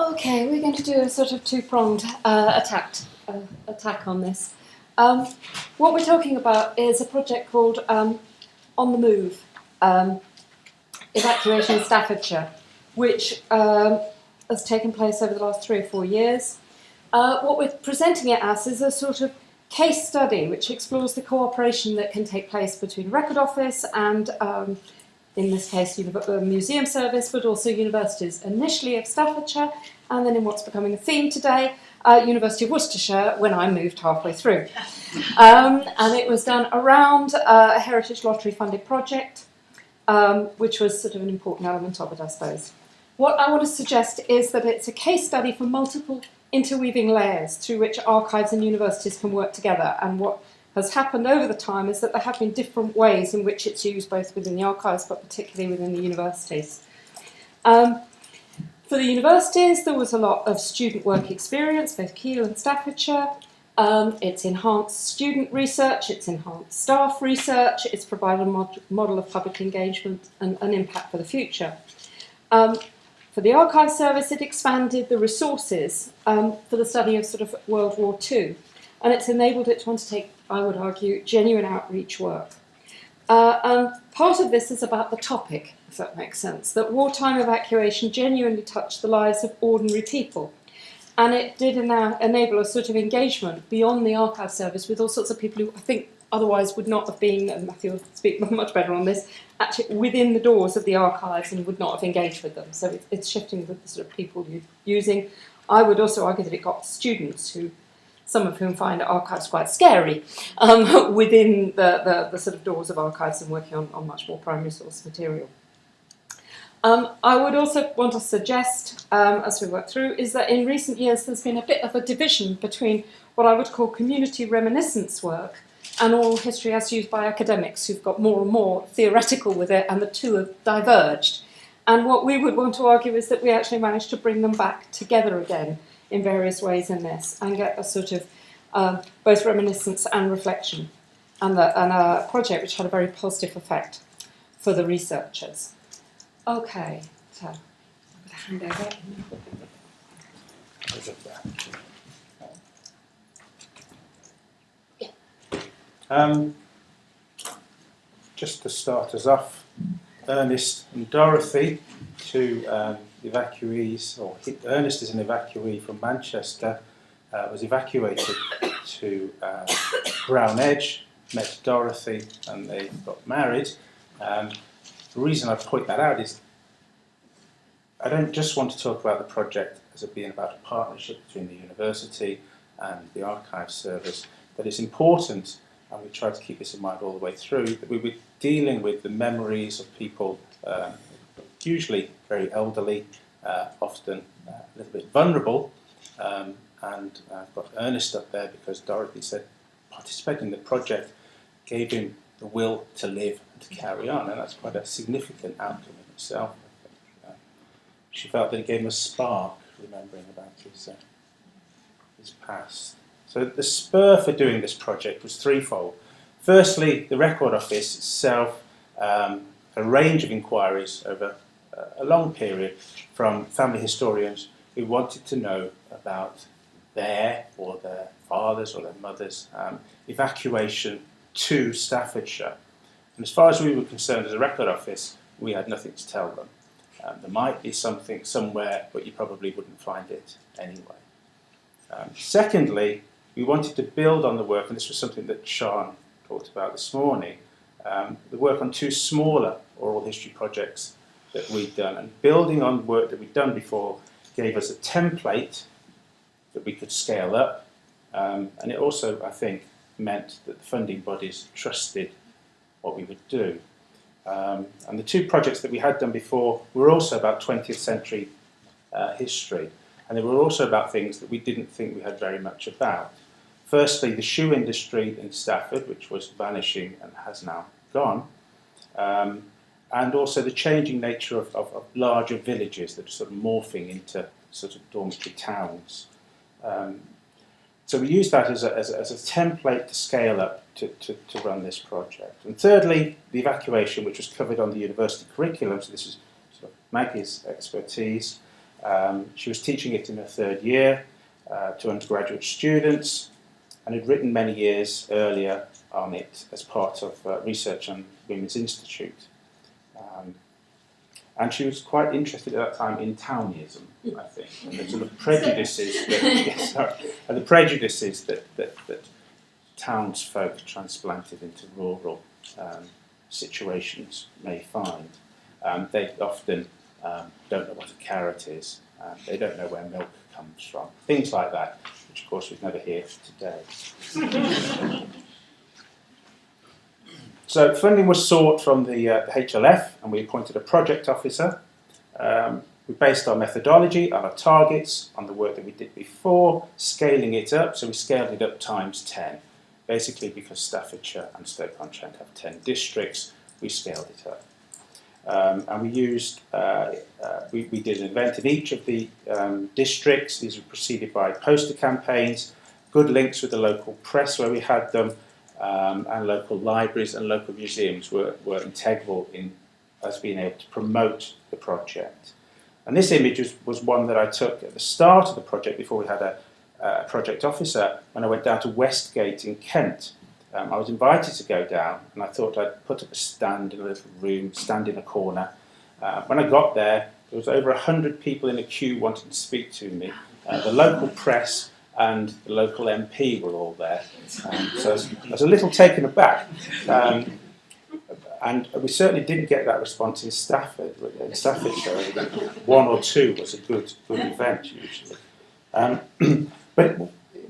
Okay, we're going to do a sort of two-pronged attack on this. What we're talking about is a project called On the Move, Evacuation in Staffordshire, which has taken place over the last 3 or 4 years. What we're presenting it as is a sort of case study which explores the cooperation that can take place between Record Office and, in this case, Museum Service, but also universities, initially of Staffordshire, and then in what's becoming a theme today, University of Worcestershire, when I moved halfway through. And it was done around a Heritage Lottery funded project, which was sort of an important element of it, I suppose. What I want to suggest is that it's a case study for multiple interweaving layers through which archives and universities can work together. And what has happened over the time is that there have been different ways in which it's used both within the archives but particularly within the universities. For the universities, there was a lot of student work experience, both Keele and Staffordshire. It's enhanced student research, it's enhanced staff research, it's provided a model of public engagement and an impact for the future. For the Archive Service, it expanded the resources for the study of sort of World War II, and it's enabled it to undertake, I would argue, genuine outreach work. And part of this is about the topic, if that makes sense, that wartime evacuation genuinely touched the lives of ordinary people. And it did enable a sort of engagement beyond the Archive Service with all sorts of people who I think otherwise would not have been, and Matthew will speak much better on this, actually within the doors of the archives and would not have engaged with them. So it's shifting with the sort of people you're using. I would also argue that it got students, some of whom find archives quite scary, within the sort of doors of archives and working on much more primary source material. I would also want to suggest, as we work through, is that in recent years there's been a bit of a division between what I would call community reminiscence work and oral history as used by academics who've got more and more theoretical with it, and the two have diverged. And what we would want to argue is that we actually managed to bring them back together again in various ways in this and get a sort of both reminiscence and reflection, and a project which had a very positive effect for the researchers. Okay, so I'm going to hand over. Just to start us off, Ernest and Dorothy, two evacuees, or Ernest is an evacuee from Manchester, was evacuated to Brown Edge, met Dorothy, and they got married. The reason I point that out is I don't just want to talk about the project as it being about a partnership between the university and the Archive Service, but it's important, and we try to keep this in mind all the way through, that we were dealing with the memories of people, usually very elderly, often a little bit vulnerable, and I've got Ernest up there because Dorothy said participating in the project gave him the will to live and to carry on, and that's quite a significant outcome in itself, I think. She felt that it gave him a spark, remembering about his past. So the spur for doing this project was threefold. Firstly, the Record Office itself, a range of inquiries over a long period from family historians who wanted to know about their fathers or their mothers' evacuation to Staffordshire. And as far as we were concerned as a Record Office, we had nothing to tell them. There might be something somewhere, but you probably wouldn't find it anyway. Secondly, we wanted to build on the work, and this was something that Sean talked about this morning, the work on two smaller oral history projects that we'd done. And building on work that we'd done before gave us a template that we could scale up, and it also, I think, meant that the funding bodies trusted what we would do. And the two projects that we had done before were also about 20th century history, and they were also about things that we didn't think we had very much about. Firstly, the shoe industry in Stafford, which was vanishing and has now gone, and also the changing nature of larger villages that are sort of morphing into sort of dormitory towns. So we used that as a template to scale up to run this project. And thirdly, the evacuation, which was covered on the university curriculum, so this is sort of Maggie's expertise, She was teaching it in her third year to undergraduate students, and had written many years earlier on it as part of research on Women's Institute. And she was quite interested at that time in townyism, I think, and the sort of prejudices that townsfolk transplanted into rural situations may find. They often don't know what a carrot is, they don't know where milk comes from, things like that, which of course we'd never hear today. So funding was sought from the HLF, and we appointed a project officer. We based our methodology on our targets, on the work that we did before, scaling it up, so we scaled it up times 10. Basically because Staffordshire and Stoke-on-Trent have 10 districts, we scaled it up. And we used, we did an event in each of the districts. These were preceded by poster campaigns, good links with the local press where we had them, and local libraries and local museums were integral in us being able to promote the project. And this image was one that I took at the start of the project before we had a project officer, when I went down to Westgate in Kent. I was invited to go down, and I thought I'd put up a stand in a little room, stand in a corner. When I got there was over 100 people in a queue wanting to speak to me. The local press and the local MP were all there. So I was a little taken aback. And we certainly didn't get that response in Staffordshire. One or two was a good event usually. But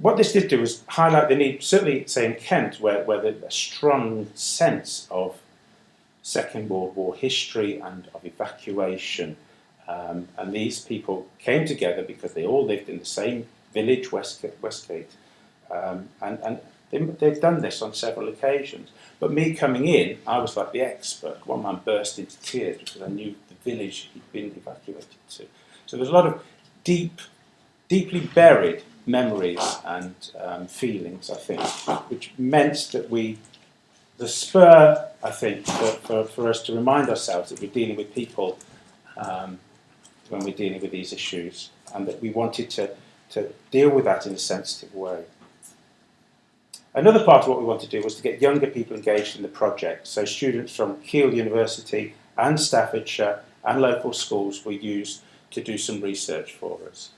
what this did do was highlight the need, certainly say in Kent, where there's a strong sense of Second World War history and of evacuation. And these people came together because they all lived in the same village, Westgate. And they've done this on several occasions. But me coming in, I was like the expert. One man burst into tears because I knew the village he'd been evacuated to. So there's a lot of deeply buried memories and feelings, I think, which meant that the spur, I think, for us to remind ourselves that we're dealing with people when we're dealing with these issues, and that we wanted to deal with that in a sensitive way. Another part of what we wanted to do was to get younger people engaged in the project. So students from Keele University and Staffordshire and local schools were used to do some research for us.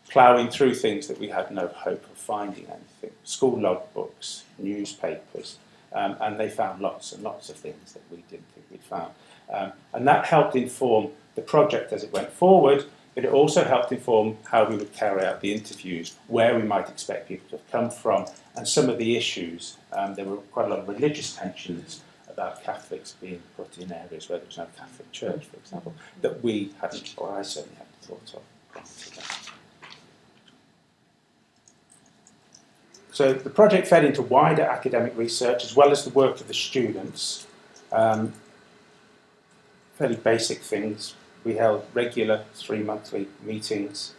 Ploughing through things that we had no hope of finding anything. School logbooks, newspapers, and they found lots and lots of things that we didn't think we'd found. And that helped inform the project as it went forward, but it also helped inform how we would carry out the interviews, where we might expect people to have come from, and some of the issues. There were quite a lot of religious tensions about Catholics being put in areas where there was no Catholic church, for example, that we hadn't, or I certainly hadn't thought of prior to that. So the project fed into wider academic research as well as the work of the students. Fairly basic things. We held regular 3-monthly meetings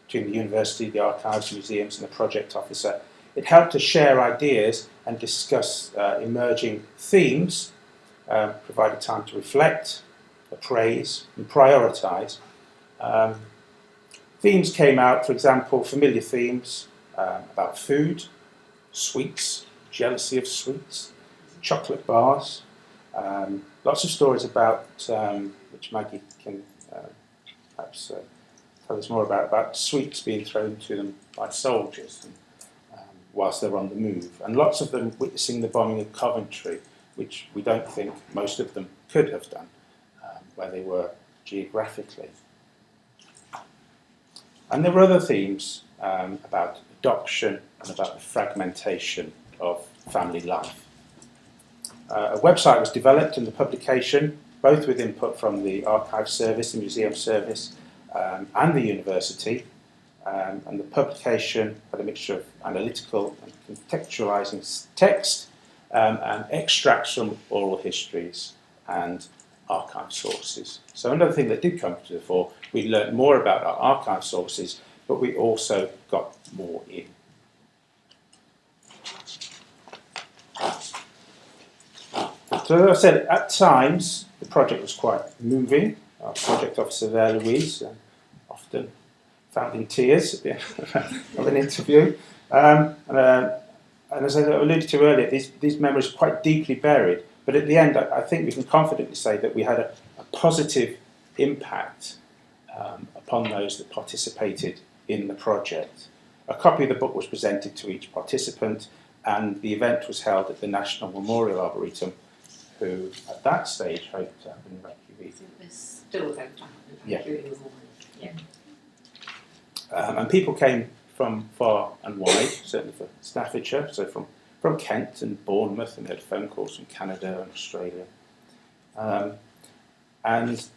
between the university, the archives, museums and the project officer. It helped us share ideas and discuss emerging themes, provided time to reflect, appraise and prioritise. Themes came out, for example, familiar themes about food, sweets, jealousy of sweets, chocolate bars, lots of stories about, which Maggie can perhaps tell us more about sweets being thrown to them by soldiers whilst they're on the move, and lots of them witnessing the bombing of Coventry, which we don't think most of them could have done, where they were geographically. And there were other themes about adoption and about the fragmentation of family life. A website was developed and the publication, both with input from the archive service, the museum service, and the university, and the publication had a mixture of analytical and contextualising text and extracts from oral histories and archive sources. So another thing that did come to the fore, we learned more about our archive sources, but we also got more in. So as I said, at times the project was quite moving. Our project officer there, Louise, often found in tears at the end of an interview. And as I alluded to earlier, these memories are quite deeply buried. But at the end, I think we can confidently say that we had a positive impact upon those that participated in the project. A copy of the book was presented to each participant, and the event was held at the National Memorial Arboretum, who at that stage hoped to have an evacuee. They're still going to have an evacuee. Yeah. And people came from far and wide, certainly for Staffordshire, so from Kent and Bournemouth, and we had phone calls from Canada and Australia. And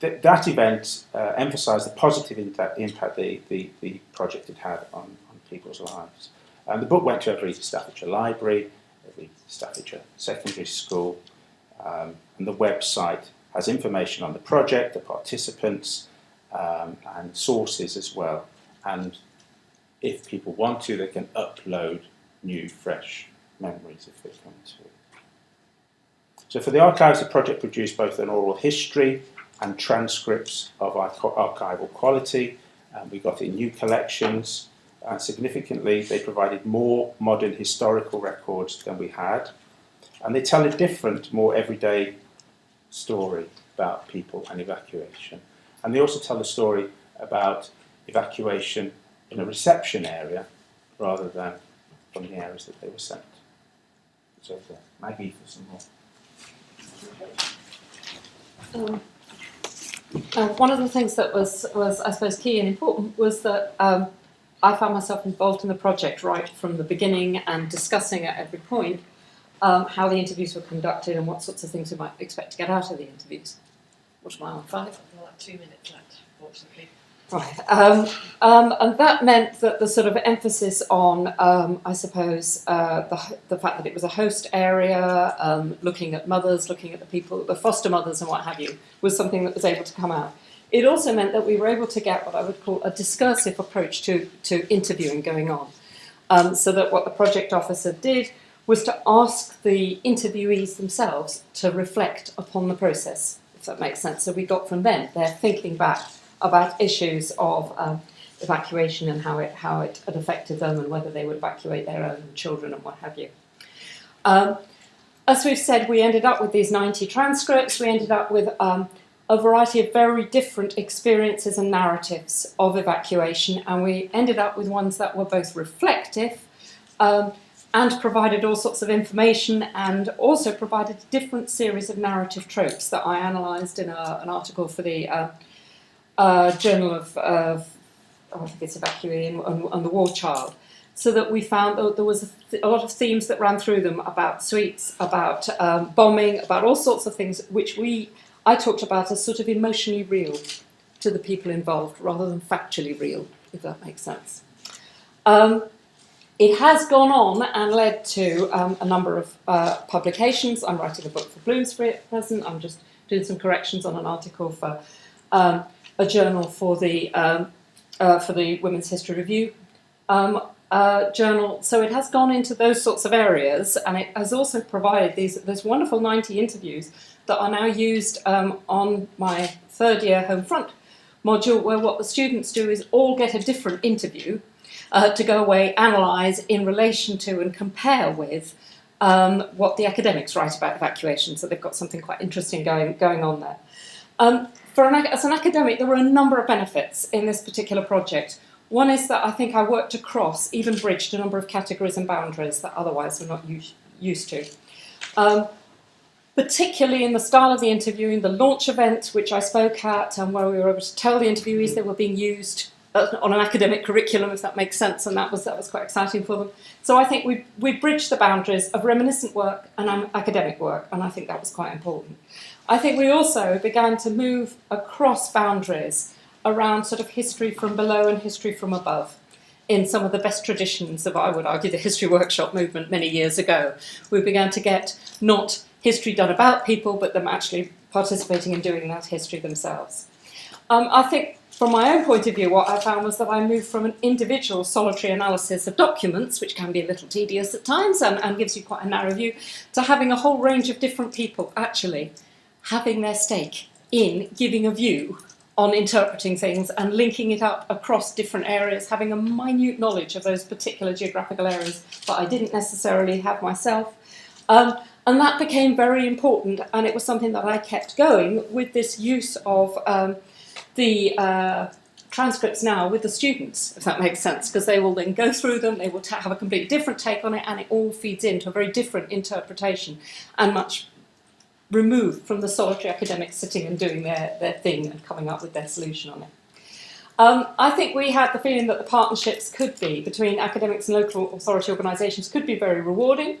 that event emphasised the positive impact the project had had on people's lives. And the book went to every Staffordshire library, every Staffordshire secondary school, and the website has information on the project, the participants, and sources as well. And if people want to, they can upload new, fresh memories if they come to it. So for the archives, the project produced both an oral history and transcripts of archival quality. We got in new collections, and significantly they provided more modern historical records than we had. And they tell a different, more everyday story about people and evacuation. And they also tell a story about evacuation in a reception area rather than from the areas that they were sent. So Maggie for some more. One of the things that was I suppose key and important was that I found myself involved in the project right from the beginning and discussing at every point how the interviews were conducted and what sorts of things we might expect to get out of the interviews. What am I on, 5? Well, like 2 minutes left, fortunately. Right, and that meant that the sort of emphasis on, I suppose, the fact that it was a host area, looking at mothers, looking at the people, the foster mothers and what have you, was something that was able to come out. It also meant that we were able to get what I would call a discursive approach to interviewing going on, so that what the project officer did was to ask the interviewees themselves to reflect upon the process, if that makes sense. So we got from them, they're thinking back about issues of evacuation and how it had affected them and whether they would evacuate their own children and what have you. As we've said, we ended up with these 90 transcripts. We ended up with a variety of very different experiences and narratives of evacuation, and we ended up with ones that were both reflective and provided all sorts of information, and also provided a different series of narrative tropes that I analysed in an article for the Journal of I think it's Evacuee and the War Child, so that we found that there was a lot of themes that ran through them about sweets, about bombing, about all sorts of things which I talked about as sort of emotionally real to the people involved rather than factually real, if that makes sense. It has gone on and led to a number of publications. I'm writing a book for Bloomsbury at present. I'm just doing some corrections on an article for a journal for the Women's History Review journal. So it has gone into those sorts of areas, and it has also provided these wonderful 90 interviews that are now used on my third year home front module, where what the students do is all get a different interview to go away, analyse in relation to and compare with what the academics write about evacuation. So they've got something quite interesting going on there. As an academic, there were a number of benefits in this particular project. One is that I think I worked across, even bridged a number of categories and boundaries that otherwise we're not used to. Particularly in the style of the interviewing, the launch event, which I spoke at, and where we were able to tell the interviewees they were being used on an academic curriculum, if that makes sense, and that was quite exciting for them. So I think we bridged the boundaries of reminiscent work and academic work, and I think that was quite important. I think we also began to move across boundaries around sort of history from below and history from above in some of the best traditions of, I would argue, the history workshop movement many years ago. We began to get not history done about people, but them actually participating in doing that history themselves. I think from my own point of view, what I found was that I moved from an individual solitary analysis of documents, which can be a little tedious at times and gives you quite a narrow view, to having a whole range of different people actually having their stake in giving a view on interpreting things and linking it up across different areas, having a minute knowledge of those particular geographical areas that I didn't necessarily have myself. And that became very important, and it was something that I kept going with this use of the transcripts now with the students, if that makes sense, because they will then go through them, they will have a completely different take on it, and it all feeds into a very different interpretation and much removed from the solitary academics sitting and doing their thing and coming up with their solution on it. I think we had the feeling that the partnerships could be between academics and local authority organisations could be very rewarding.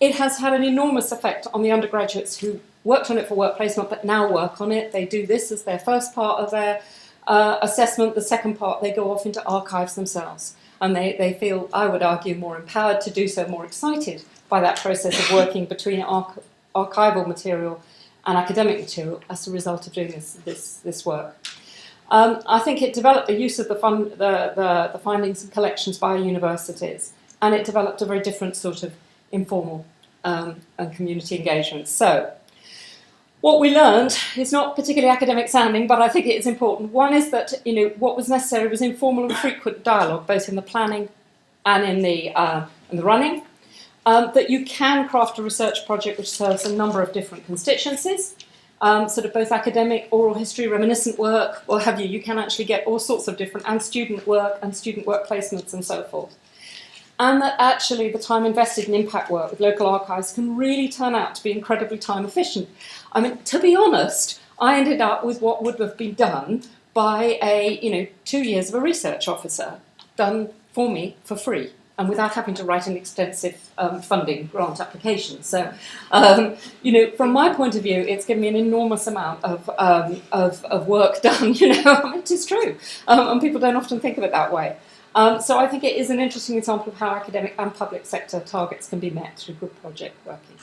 It has had an enormous effect on the undergraduates who worked on it for work placement but now work on it. They do this as their first part of their assessment. The second part, they go off into archives themselves. And they feel, I would argue, more empowered to do so, more excited by that process of working between archival material and academic material as a result of doing this work. I think it developed the use of the findings and collections by universities, and it developed a very different sort of informal and community engagement. So, what we learned is not particularly academic sounding, but I think it is important. One is that what was necessary was informal and frequent dialogue, both in the planning and in the running. That you can craft a research project which serves a number of different constituencies, sort of both academic, oral history, reminiscent work, what have you. You can actually get all sorts of different, and student work placements and so forth. And that actually the time invested in impact work with local archives can really turn out to be incredibly time efficient. I mean, to be honest, I ended up with what would have been done by 2 years of a research officer, done for me for free, and without having to write an extensive funding grant application. So, from my point of view, it's given me an enormous amount of work done. I mean, it is true, and people don't often think of it that way. So I think it is an interesting example of how academic and public sector targets can be met through good project working.